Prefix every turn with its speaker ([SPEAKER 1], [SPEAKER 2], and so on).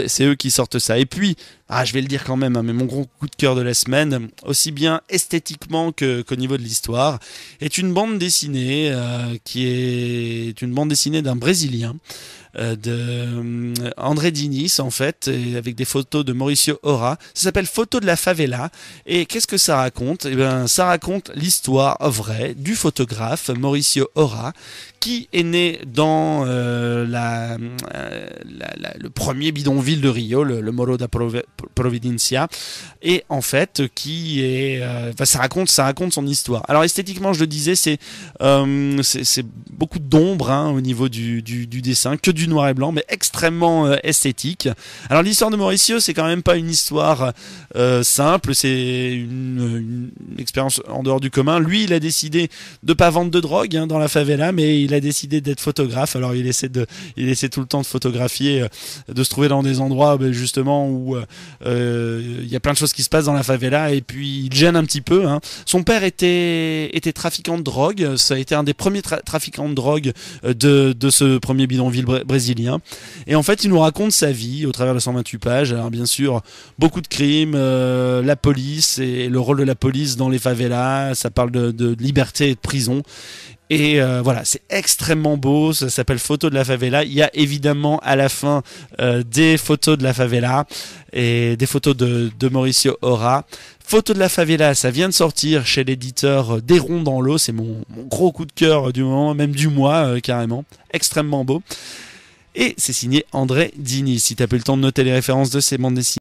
[SPEAKER 1] C'est eux qui sortent ça. Et puis, je vais le dire quand même, hein, mais mon gros coup de cœur de la semaine, aussi bien esthétiquement qu'au niveau de l'histoire, est une bande dessinée qui est une bande dessinée d'un Brésilien, de André Diniz en fait, et avec des photos de Mauricio Ora. Ça s'appelle Photo de la favela. Et qu'est-ce que ça raconte? Eh ben, ça raconte l'histoire vraie du photographe Mauricio Ora, qui est né dans le premier bidonville de Rio, le Morro da Providencia, et en fait qui est, ça raconte son histoire. Alors esthétiquement, je le disais, c'est beaucoup d'ombre hein, au niveau du dessin, que du noir et blanc, mais extrêmement esthétique. Alors l'histoire de Mauricio, c'est quand même pas une histoire simple, c'est une expérience en dehors du commun. Lui, il a décidé de pas vendre de drogue hein, dans la favela, mais il a décidé d'être photographe. Alors il essaie tout le temps de photographier, de se trouver dans des endroits justement où il y a plein de choses qui se passent dans la favela, et puis il gêne un petit peu. Hein. Son père était trafiquant de drogue. Ça a été un des premiers trafiquants de drogue de ce premier bidonville brésilien. Et en fait, il nous raconte sa vie au travers de 128 pages. Alors bien sûr, beaucoup de crimes, la police et le rôle de la police dans les favelas. Ça parle de liberté et de prison. Et voilà, c'est extrêmement beau, ça s'appelle Photo de la favela. Il y a évidemment à la fin des photos de la favela et des photos de Mauricio Ora. Photo de la favela, ça vient de sortir chez l'éditeur Des Ronds dans l'eau. C'est mon gros coup de cœur du moment, même du mois carrément. Extrêmement beau. Et c'est signé André Diniz. Si t'as pas eu le temps de noter les références de ces bandes dessinées.